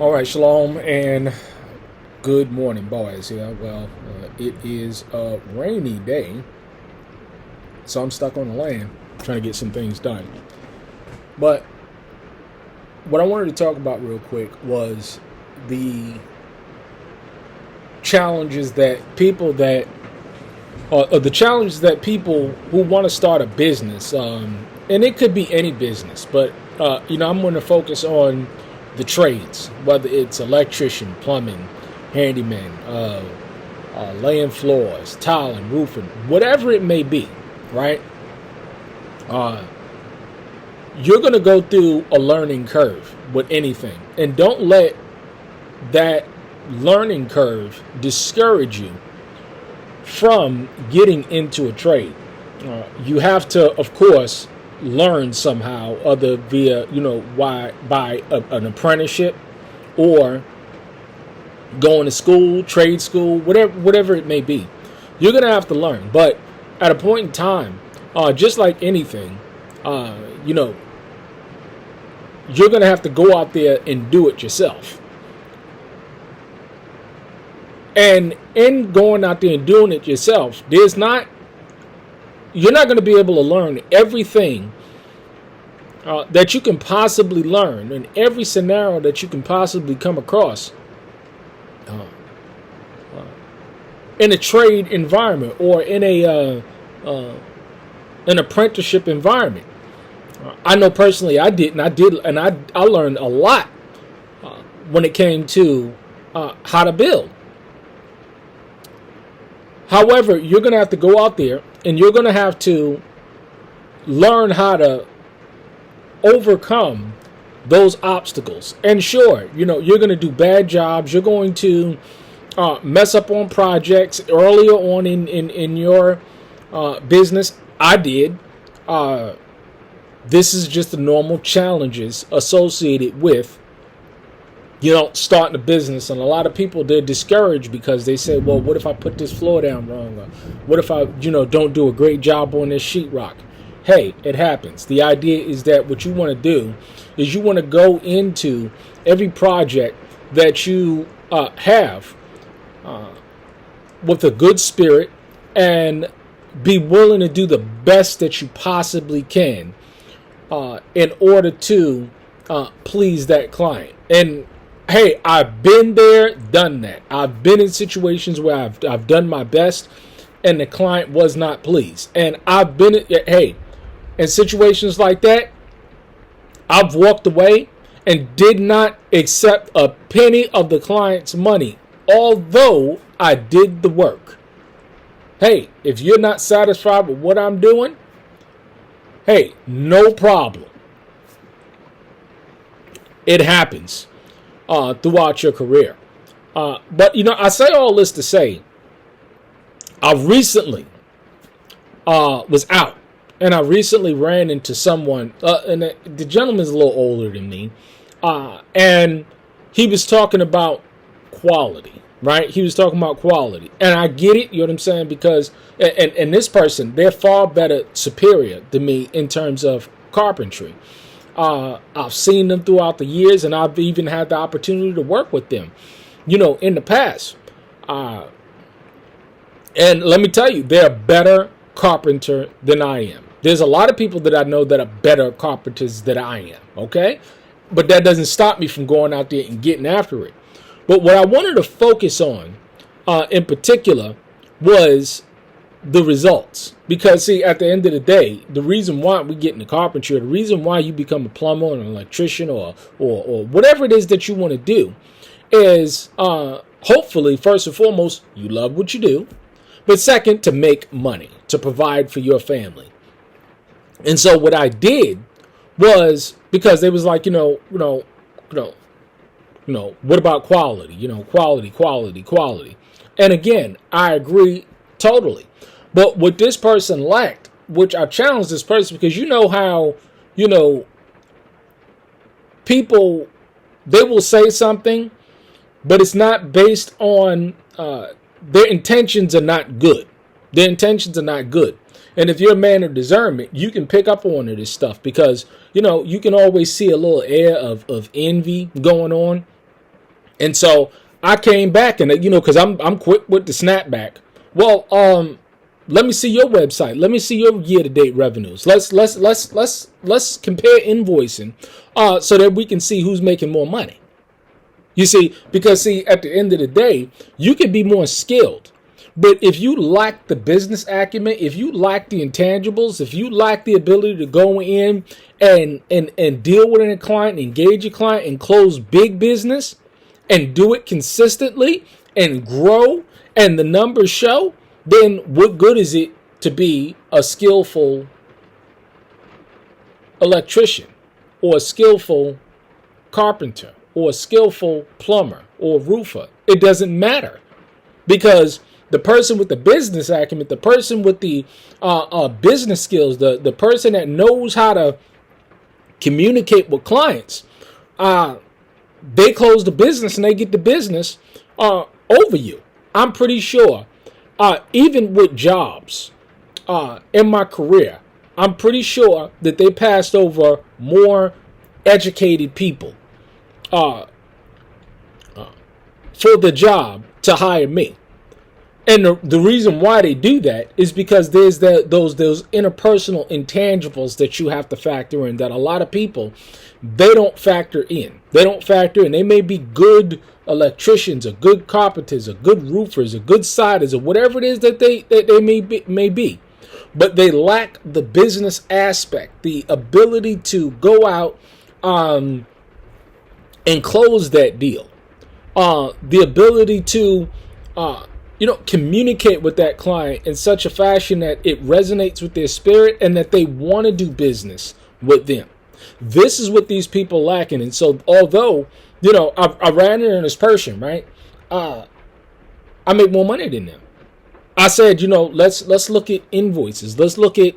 All right, shalom and good morning, boys. Yeah, well, it is a rainy day, so I'm stuck on the land trying to get some things done. But what I wanted to talk about real quick was the challenges that people that, the challenges that people who want to start a business, and it could be any business, but I'm going to focus on the trades, whether it's electrician, plumbing, handyman, laying floors, tiling, roofing, whatever it may be, right? You're going to go through a learning curve with anything. And don't let that learning curve discourage you from getting into a trade. You have to, of course, learn somehow, other via, by an apprenticeship or going to school, trade school, whatever it may be. You're going to have to learn. But at a point in time, just like anything, you're going to have to go out there and do it yourself. And in going out there and doing it yourself, you're not going to be able to learn everything that you can possibly learn in every scenario that you can possibly come across in a trade environment or in an apprenticeship environment. I know personally I learned a lot when it came to how to build. However, you're going to have to go out there and you're going to have to learn how to overcome those obstacles. And sure, you're going to do bad jobs. You're going to mess up on projects earlier on in your business. I did. This is just the normal challenges associated with starting a business. And a lot of people, they're discouraged because they say, well, what if I put this floor down wrong? Or what if I, don't do a great job on this sheetrock? Hey, it happens. The idea is that what you want to do is you want to go into every project that you have with a good spirit and be willing to do the best that you possibly can in order to please that client. And hey, I've been there, done that. I've been in situations where I've done my best and the client was not pleased. And I've been, in situations like that, I've walked away and did not accept a penny of the client's money, although I did the work. Hey, if you're not satisfied with what I'm doing, hey, no problem. It happens throughout your career. But, I say all this to say, I recently was out and I recently ran into someone, and the gentleman's a little older than me, and he was talking about quality, right? He was talking about quality. And I get it, you know what I'm saying? Because, and this person, they're far better, superior than me in terms of carpentry. I've seen them throughout the years, and I've even had the opportunity to work with them, in the past. And let me tell you, they're a better carpenter than I am. There's a lot of people that I know that are better carpenters than I am, okay? But that doesn't stop me from going out there and getting after it. But what I wanted to focus on in particular was the results. Because, see, at the end of the day, the reason why we get into carpentry, the reason why you become a plumber or an electrician or whatever it is that you want to do is hopefully, first and foremost, you love what you do. But second, to make money, to provide for your family. And so what I did was, because they was like, what about quality? Quality. And again, I agree totally. But what this person lacked, which I challenged this person, because how, people, they will say something, but it's not based on, their intentions are not good. Their intentions are not good. And if you're a man of discernment, you can pick up on this stuff because, you can always see a little air of envy going on And so I came back and, because I'm quick with the snapback. Well, let me see your website. Let me see your year-to-date revenues. Let's compare invoicing, so that we can see who's making more money. You see, because at the end of the day, you can be more skilled, but if you lack the business acumen, if you lack the intangibles, if you lack the ability to go in and deal with a client, engage a client, and close big business, and do it consistently and grow, and the numbers show, then what good is it to be a skillful electrician or a skillful carpenter or a skillful plumber or roofer? It doesn't matter, because the person with the business acumen, the person with the business skills, the person that knows how to communicate with clients, they close the business and they get the business over you. I'm pretty sure, even with jobs in my career, I'm pretty sure that they passed over more educated people for the job to hire me. And the reason why they do that is because there's those interpersonal intangibles that you have to factor in, that a lot of people, they don't factor in. They may be good electricians or good carpenters or good roofers or good siders or whatever it is that they may be. But they lack the business aspect, the ability to go out and close that deal. The ability to communicate with that client in such a fashion that it resonates with their spirit and that they want to do business with them. This is what these people lacking. And so, although, I ran in this person, right? I make more money than them. I said, let's look at invoices. Let's look at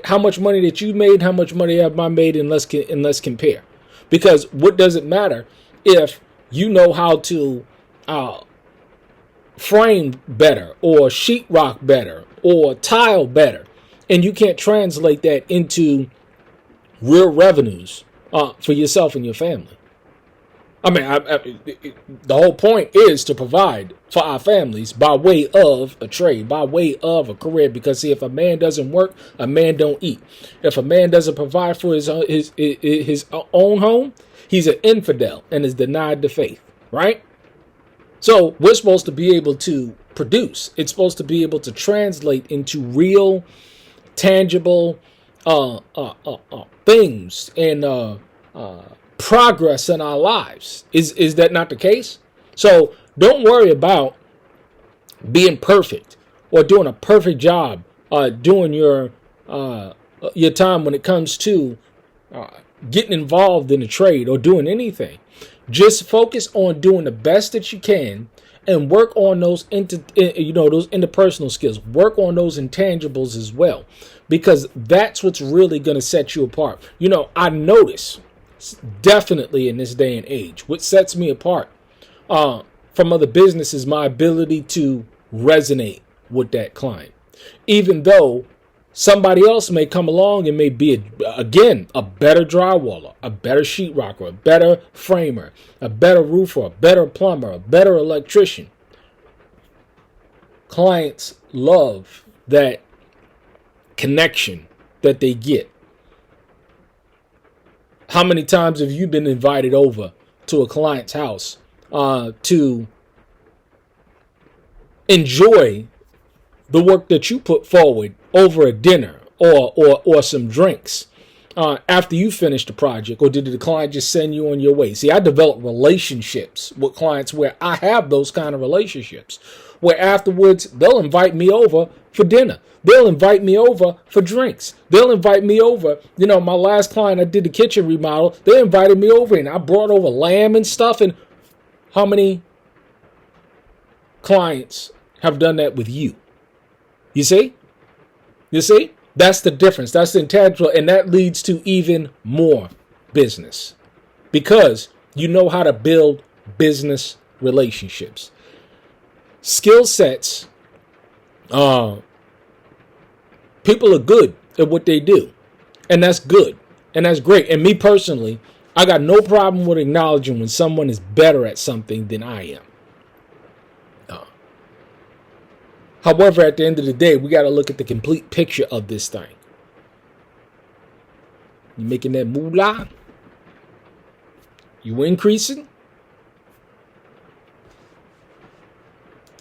how much money that you made, how much money have I made, and let's compare. Because what does it matter if you know how to frame better, or sheetrock better, or tile better, and you can't translate that into real revenues for yourself and your family? I mean, the whole point is to provide for our families by way of a trade, by way of a career. Because see, if a man doesn't work, a man don't eat. If a man doesn't provide for his own home, he's an infidel and is denied the faith, right? So we're supposed to be able to produce. It's supposed to be able to translate into real, tangible things and progress in our lives. Is that not the case? So don't worry about being perfect or doing a perfect job doing your time when it comes to getting involved in a trade or doing anything. Just focus on doing the best that you can and work on those those interpersonal skills. Work on those intangibles as well, because that's what's really going to set you apart. I notice definitely in this day and age, what sets me apart from other businesses, my ability to resonate with that client, even though somebody else may come along and may be, a better drywaller, a better sheetrocker, a better framer, a better roofer, a better plumber, a better electrician. Clients love that connection that they get. How many times have you been invited over to a client's house to enjoy the work that you put forward over a dinner or some drinks after you finish the project? Or did the client just send you on your way? See, I develop relationships with clients where I have those kind of relationships, where afterwards they'll invite me over for dinner. They'll invite me over for drinks. They'll invite me over. My last client, I did the kitchen remodel. They invited me over and I brought over lamb and stuff. And how many clients have done that with you? You see? That's the difference. That's the intangible. And that leads to even more business, because you know how to build business relationships. Skill sets. People are good at what they do. And that's good. And that's great. And me personally, I got no problem with acknowledging when someone is better at something than I am. However, at the end of the day, we got to look at the complete picture of this thing. You making that moolah? You increasing?